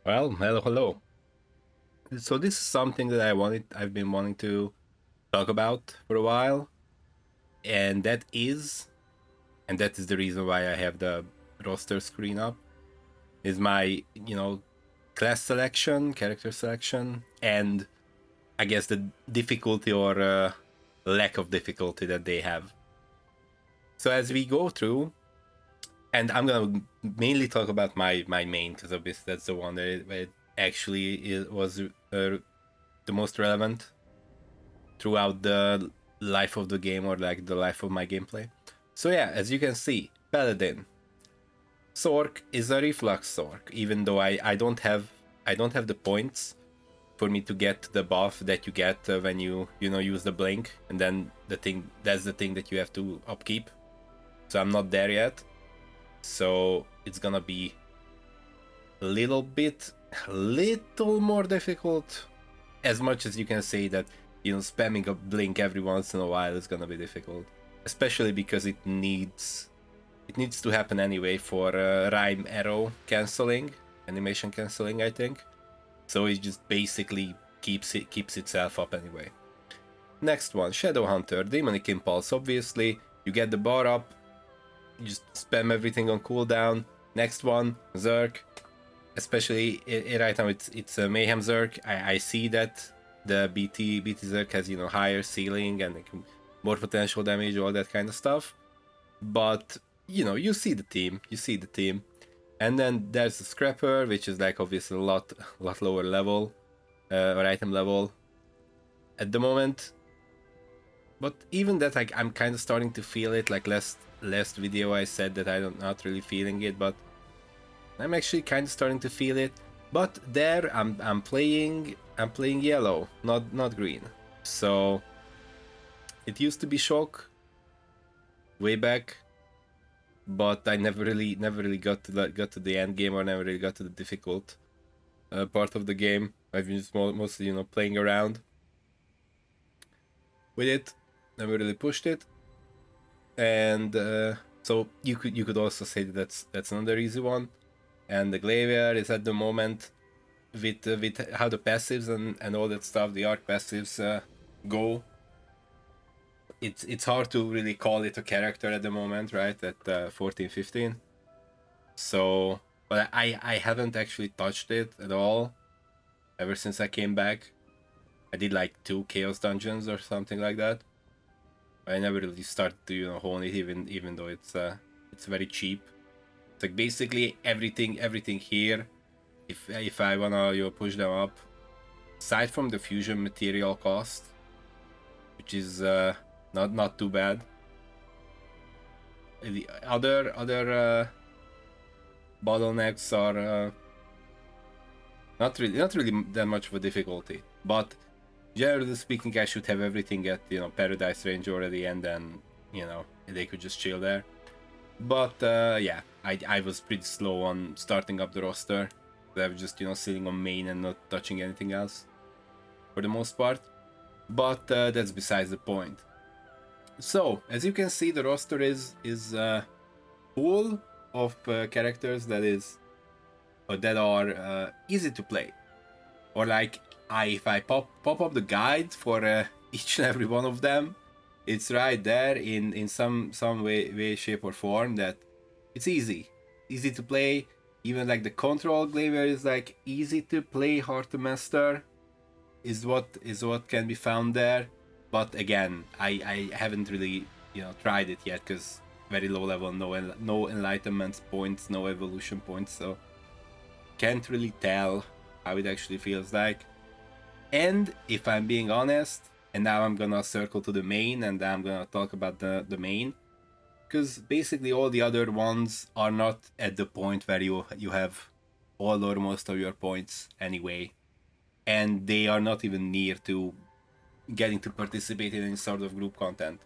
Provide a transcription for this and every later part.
Well, hello. So this is something that I've been wanting to talk about for a while, and that is the reason why I have the roster screen up, is my, class selection, character selection, and I guess the difficulty or lack of difficulty that they have. So as we go through, and I'm gonna mainly talk about my main because obviously that's the one that actually was the most relevant throughout the life of the game or like the life of my gameplay. So yeah, as you can see, Paladin. Sork is a reflux Sork, even though I don't have the points for me to get the buff that you get when you use the blink, and then that's the thing that you have to upkeep. So I'm not there yet. So it's gonna be a little more difficult. As much as you can say that spamming a blink every once in a while is gonna be difficult, especially because it needs to happen anyway for rhyme arrow canceling, animation canceling, I think. So it just basically keeps itself up anyway. Next one, Shadow Hunter, Demonic Impulse. Obviously, you get the bar up, you just spam everything on cooldown. Next one, Zerk. Especially right now, it's a Mayhem Zerk. I see that the BT Zerk has higher ceiling and more potential damage, all that kind of stuff. But you see the team, and then there's the Scrapper, which is like obviously a lot lower level or item level at the moment. But even that, like, I'm kind of starting to feel it. Like last video, I said that I'm not really feeling it, but I'm actually kind of starting to feel it. But there, I'm playing yellow, not green. So it used to be shock way back, but I never really got to the end game, or never really got to the difficult part of the game. I've been just mostly playing around with it, never really pushed it, and so you could also say that that's another easy one. And the Glavier is at the moment with how the passives and all that stuff, the arc passives go. It's hard to really call it a character at the moment, right? At 14, 15. So, but I haven't actually touched it at all ever since I came back. I did like 2 chaos dungeons or something like that. I never really started to hone it, even though it's very cheap. It's like basically everything here. If I wanna push them up, aside from the fusion material cost, which is not too bad. The other bottlenecks are not really that much of a difficulty, but generally speaking, I should have everything at Paradise Range already, and then they could just chill there. But yeah, I was pretty slow on starting up the roster. I was just sitting on main and not touching anything else for the most part. But that's besides the point. So as you can see, the roster is full of characters that are easy to play, or like if I pop up the guide for each and every one of them, it's right there in some way, shape, or form that it's easy to play. Even like the control Glavier is like easy to play, hard to master, is what can be found there. But again, I haven't really tried it yet, because very low level, no enlightenment points, no evolution points, so can't really tell how it actually feels like. And if I'm being honest, and now I'm gonna circle to the main, and I'm gonna talk about the main, because basically all the other ones are not at the point where you have all or most of your points anyway, and they are not even near to getting to participate in any sort of group content,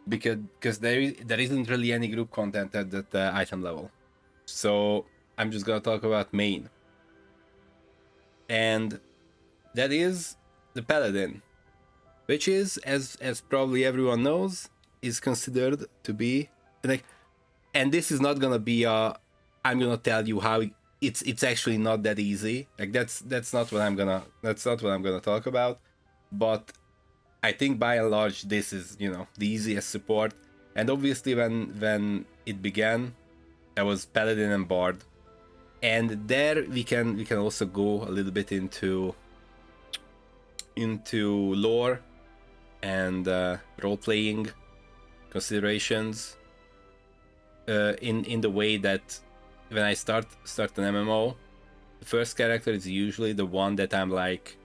because there isn't really any group content at that item level. So I'm just gonna talk about main, and that is the Paladin, which is, as probably everyone knows, is considered to be like, and this is not gonna be I'm gonna tell you it's actually not that easy. Like that's not what I'm gonna talk about. But I think by and large this is, you know, the easiest support. And obviously when it began, I was Paladin and Bard. And there we can also go a little bit into lore and role-playing considerations, in the way that when I start an MMO, the first character is usually the one that I'm like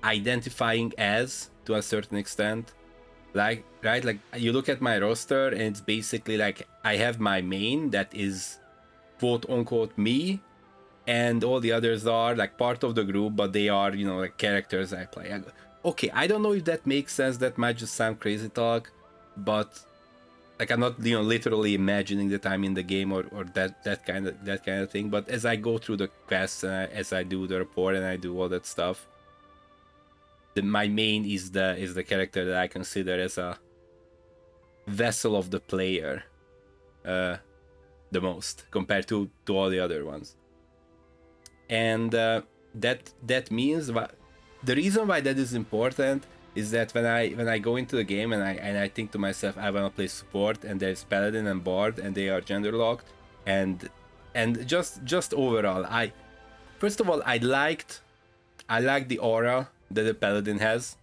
identifying as, to a certain extent. Like, right, like you look at my roster and it's basically like I have my main that is quote unquote me, and all the others are like part of the group, but they are, you know, like characters I play. Okay, I don't know if that makes sense. That might just sound crazy talk, but like I'm not, you know, literally imagining that I'm in the game or that kind of thing. But as I go through the quests, as I do the report and I do all that stuff, my main is the character that I consider as a vessel of the player, the most compared to all the other ones. And that means the reason why that is important is that when I go into the game and I think to myself, I want to play support, and there's Paladin and Bard and they are gender locked, and just overall, first of all, I liked the aura that the Paladin has.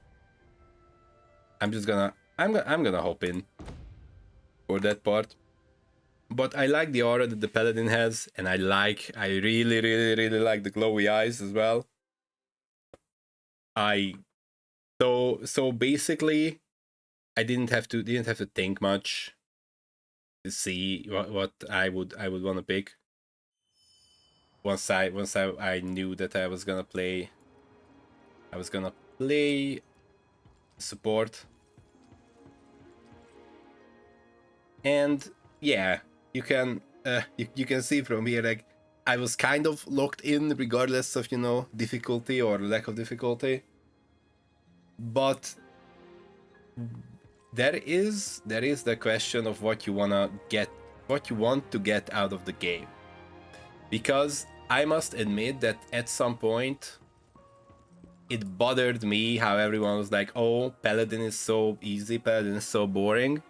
I'm gonna hop in for that part. But I like the aura that the Paladin has, and I really, really, really like the glowy eyes as well. So basically, I didn't have to think much to see what I would want to pick. Once I knew that I was gonna play support, and yeah, you can you can see from here, like I was kind of locked in regardless of, you know, difficulty or lack of difficulty. But there is the question of what you want to get out of the game. Because I must admit that at some point it bothered me how everyone was like, oh, Paladin is so easy, Paladin is so boring.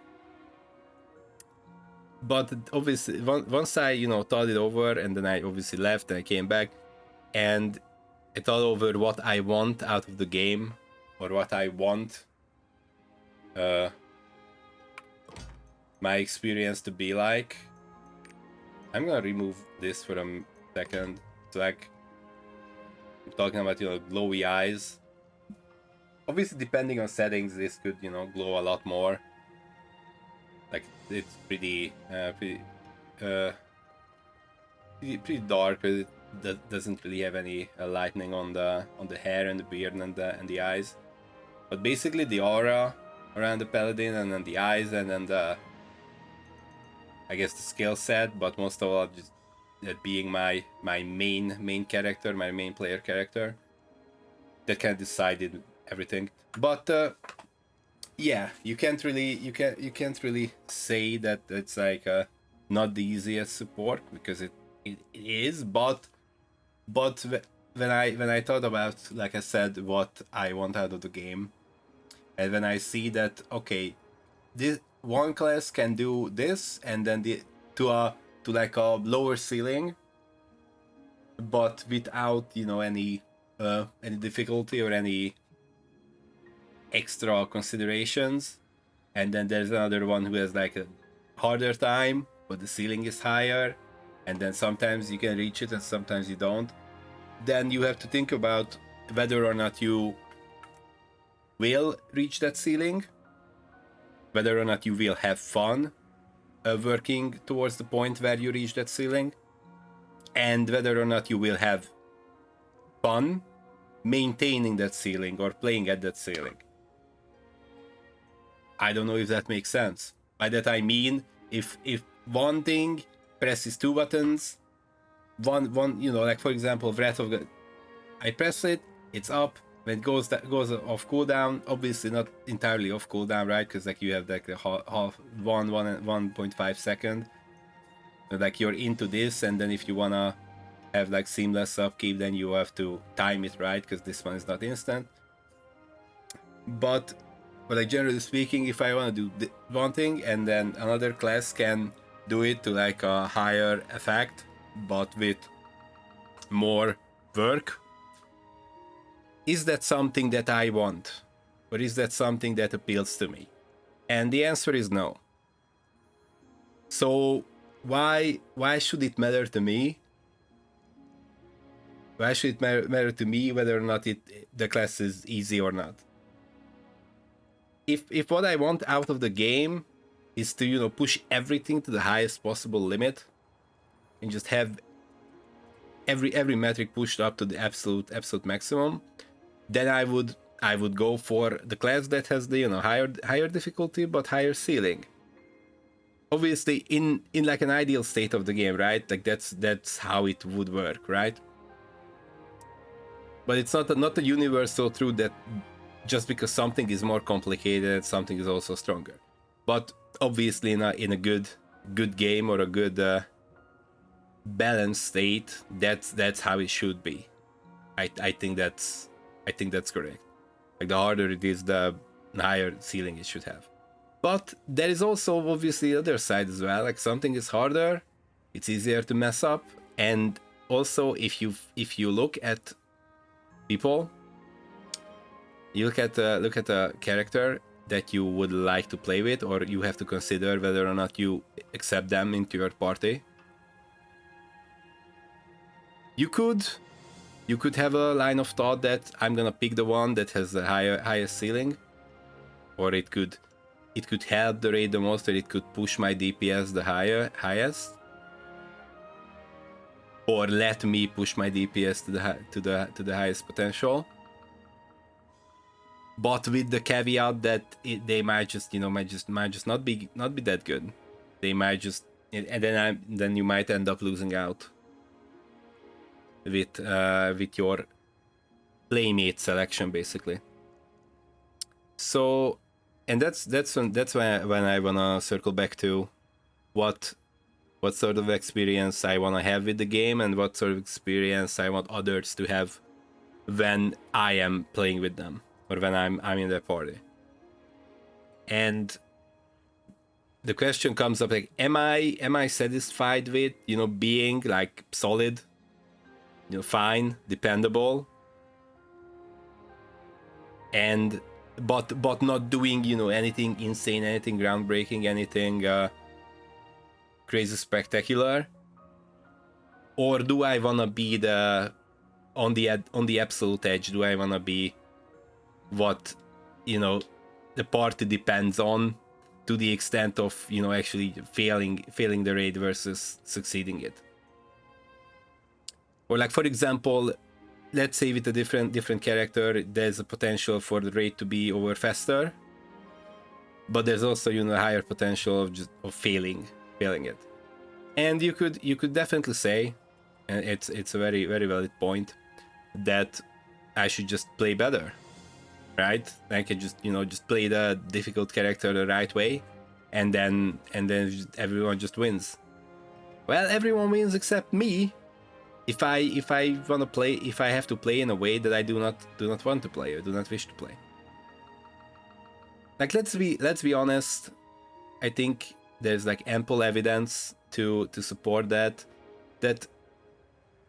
But obviously, once I, you know, thought it over, and then I obviously left and I came back, and I thought over what I want out of the game, or what I want my experience to be like. I'm gonna remove this for a second. So like, I'm talking about, you know, glowy eyes. Obviously, depending on settings, this could, you know, glow a lot more. Like it's pretty dark, but it doesn't really have any lightning on the hair and the beard and the eyes. But basically, the aura around the Paladin, and then the eyes, and then I guess the skill set, but most of all, just that being my main character, my main player character, that kind of decided everything. But yeah, you can't really say that it's like not the easiest support, because it is. But when I thought about, like I said, what I want out of the game, and when I see that, okay, this one class can do this, and then to like a lower ceiling, but without, you know, any difficulty or any extra considerations, and then there's another one who has like a harder time, but the ceiling is higher, and then sometimes you can reach it and sometimes you don't. Then you have to think about whether or not you will reach that ceiling, whether or not you will have fun working towards the point where you reach that ceiling, and whether or not you will have fun maintaining that ceiling or playing at that ceiling. I don't know if that makes sense. By that I mean, if one thing presses two buttons, one, you know, like for example, Wrath of God, I press it, it's up. When it goes off cooldown, obviously not entirely off cooldown, right? Because like you have like a half 1.5 second. Like you're into this, and then if you wanna have like seamless upkeep, then you have to time it right, because this one is not instant. But like generally speaking, if I want to do one thing and then another class can do it to like a higher effect but with more work, is that something that I want, or is that something that appeals to me? And the answer is no. So why should it matter to me? Why should it matter to me whether or not the class is easy or not? If what I want out of the game is to push everything to the highest possible limit and just have every metric pushed up to the absolute maximum, then I would go for the class that has the higher difficulty but higher ceiling. Obviously, in like an ideal state of the game, right? Like that's how it would work, right? But it's not a universal truth that just because something is more complicated, something is also stronger. But obviously, in a good game or a good balanced state, that's how it should be. I think that's correct. Like the harder it is, the higher ceiling it should have. But there is also obviously the other side as well. Like something is harder, it's easier to mess up, and also if you look at people, you look at a character that you would like to play with, or you have to consider whether or not you accept them into your party. You could have a line of thought that I'm gonna pick the one that has the highest ceiling, or it could help the raid the most, or it could push my DPS the highest, or let me push my DPS to the highest potential. But with the caveat that they might just not be that good. They might just, and then you might end up losing out with your playmate selection, basically. So, and that's when I wanna circle back to what sort of experience I wanna have with the game, and what sort of experience I want others to have when I am playing with them, or when I'm in their party. And the question comes up, like, am I satisfied with being like solid, fine, dependable, and but not doing anything insane, anything groundbreaking, anything crazy spectacular? Or do I wanna be on the absolute edge? Do I wanna be what the party depends on, to the extent of actually failing the raid versus succeeding it? Or like, for example, let's say with a different character, there's a potential for the raid to be over faster, but there's also a higher potential of failing it. And you could definitely say, and it's a very, very valid point, that I should just play better, right? I can just play the difficult character the right way, and then everyone just wins. Well, everyone wins except me. If I want to play, if I have to play in a way that I do not want to play, or do not wish to play. Like, let's be honest. I think there's like ample evidence to support that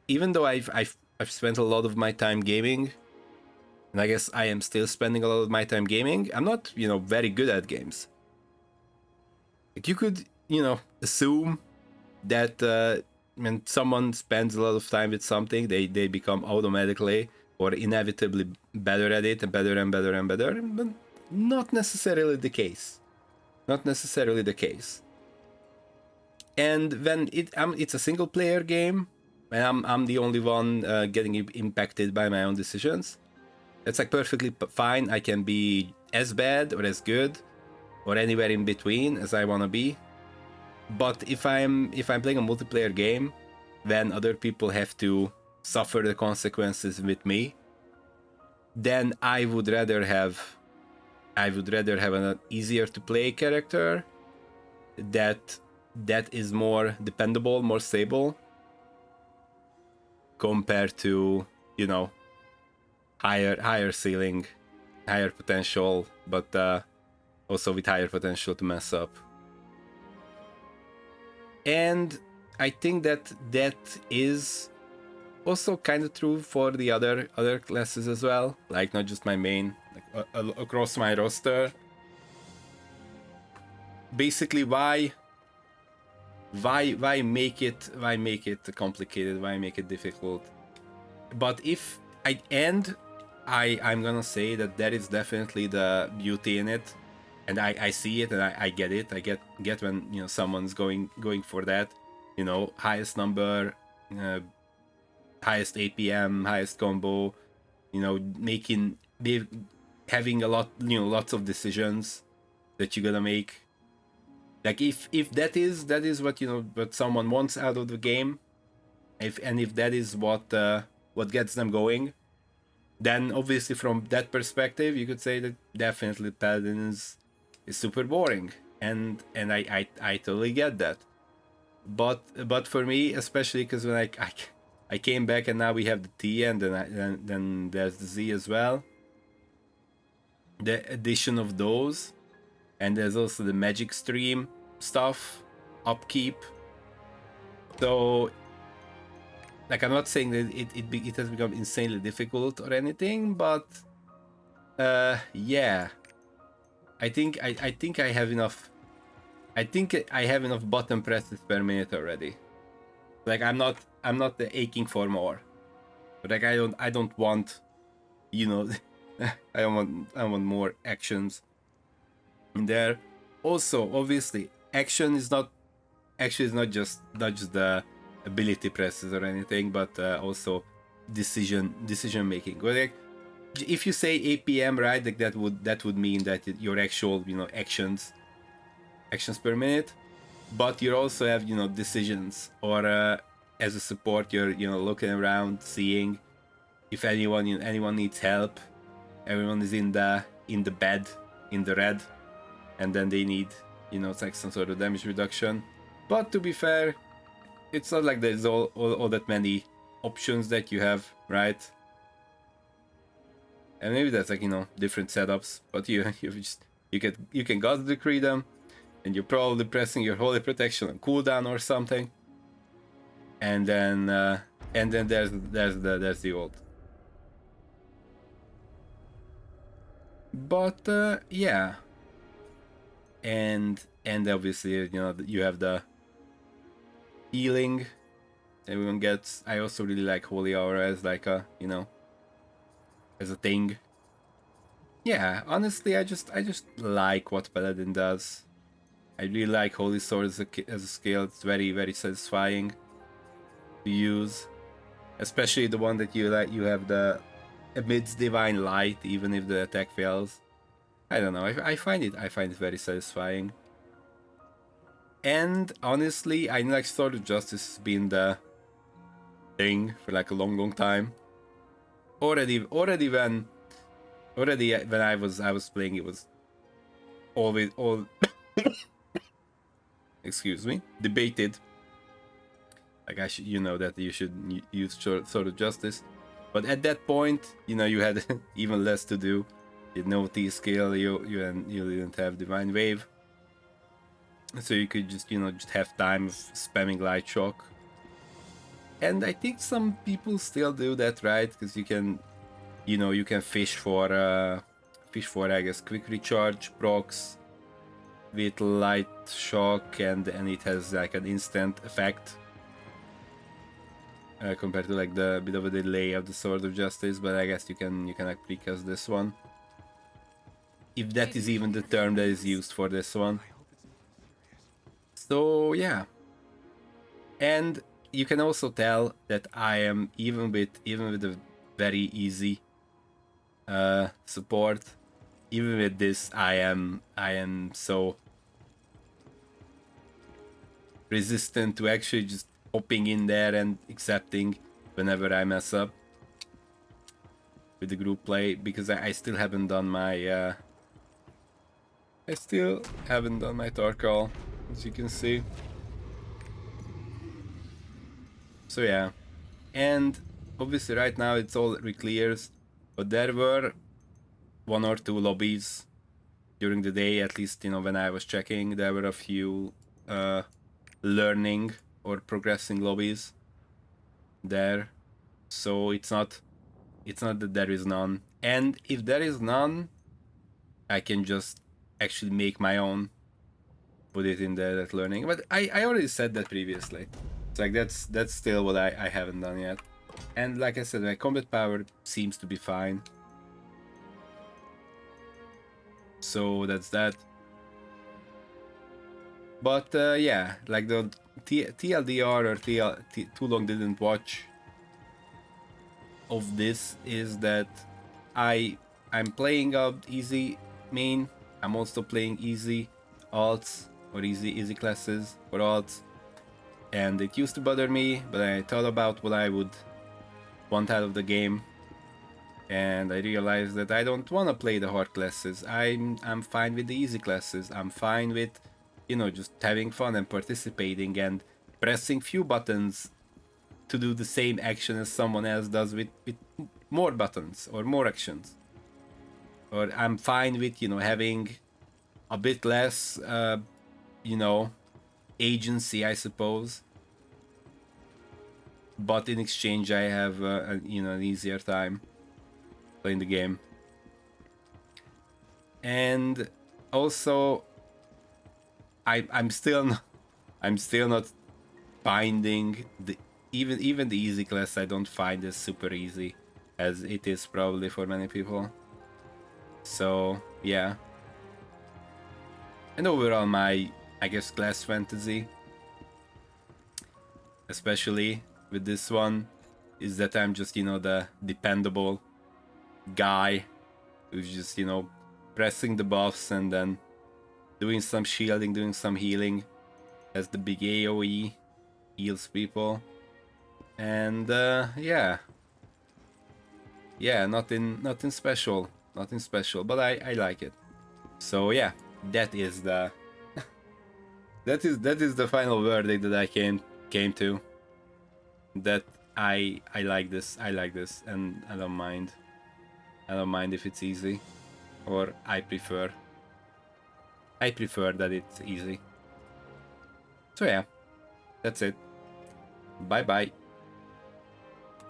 even though I've spent a lot of my time gaming, and I guess I am still spending a lot of my time gaming, I'm not very good at games. Like, you could assume that when someone spends a lot of time with something, they become automatically or inevitably better at it, and better and better and better, but not necessarily the case. And when it's a single player game, and I'm the only one getting impacted by my own decisions, it's like perfectly fine. I can be as bad or as good or anywhere in between as I want to be. But if I'm playing a multiplayer game, then other people have to suffer the consequences with me, then I would rather have an easier to play character that that is more dependable, more stable compared to, you know, higher ceiling, higher potential, but also with higher potential to mess up. And I think that is also kind of true for the other classes as well, like not just my main, like across my roster. Basically, why make it complicated, why make it difficult? But if I'm gonna say that there is definitely the beauty in it, and I see it, and I get it. I get when, you know, someone's going for that, you know, highest number, highest APM, highest combo, you know, having a lot, you know, lots of decisions that you're gonna make. Like if that is what, you know, what someone wants out of the game, if that is what gets them going, then obviously from that perspective you could say that definitely Paladin is super boring, and I totally get that. But for me, especially because when I came back and now we have the T, and then there's the Z as well, the addition of those, and there's also the magic stream stuff, upkeep. So, like, I'm not saying that it has become insanely difficult or anything, but yeah, I think I have enough. I think I have enough button presses per minute already. Like, I'm not aching for more, but like I don't want, you know, I want more actions in there. Also, obviously, action is not just the ability presses or anything, but also decision making. Like, if you say APM, right, like that would mean that your actual, you know, actions per minute, but you also have, you know, decisions, or as a support, you're, you know, looking around, seeing if anyone needs help. Everyone is in the bed, in the red, and then they need, you know, it's like some sort of damage reduction. But to be fair, it's not like there's all that many options that you have, right? And maybe that's like, you know, different setups, but you can God's Decree them, and you're probably pressing your Holy Protection on cooldown or something, and then there's the ult. But yeah, and obviously, you know, you have the healing everyone gets. I also really like Holy Aura as like a, you know, as a thing. Yeah, honestly, I just like what Paladin does. I really like Holy Sword as a skill. It's very, very satisfying to use, especially the one that you have the emits divine light even if the attack fails. I don't know. I find it very satisfying. And honestly, I know like Sword of Justice has been the thing for like a long time. Already when I was playing, it was always excuse me, debated. Like you know that you should use Sword of Justice, but at that point, you know, you had even less to do. You had no T skill, you didn't have Divine Wave, so you could just, you know, just have time of spamming Light Shock. And I think some people still do that, right? Because you can, you know, you can fish for I guess quick recharge procs with Light Shock, and it has like an instant effect compared to like the bit of a delay of the Sword of Justice. But I guess you can like precast this one, if that is even the term that is used for this one. So yeah, and you can also tell that I am even with a very easy support. Even with this, I am so resistant to actually just hopping in there and accepting whenever I mess up with the group play, because I still haven't done my Torkoal, as you can see. So yeah, and obviously right now it's all re-clears, but there were 1 or 2 lobbies during the day, at least, you know, when I was checking, there were a few learning or progressing lobbies there. So it's not that there is none. And if there is none, I can just actually make my own, put it in there that learning. But I already said that previously. It's like that's still what I haven't done yet. And like I said, my combat power seems to be fine. So that's that. But yeah, like the TLDR or Too Long Didn't Watch of this is that I'm playing easy main. I'm also playing easy alts or easy classes or alts, and it used to bother me, but I thought about what I would want out of the game, and I realized that I don't want to play the hard classes. I'm fine with the easy classes. I'm fine with, you know, just having fun and participating and pressing few buttons to do the same action as someone else does with more buttons or more actions. Or I'm fine with, you know, having a bit less, you know, agency, I suppose. But in exchange, I have, you know, an easier time playing the game. And also, I'm still not finding the even the easy class. I don't find as super easy as it is probably for many people. So yeah. And overall, my, I guess, class fantasy, especially with this one, is that I'm just, you know, the dependable guy who's just, you know, pressing the buffs and then doing some shielding, doing some healing, as the big AoE heals people. And yeah, nothing special, but I like it. So yeah, that is the that is the final verdict that I came to. That I like this, and I don't mind if it's easy, or I prefer that it's easy. So yeah, that's it. Bye bye.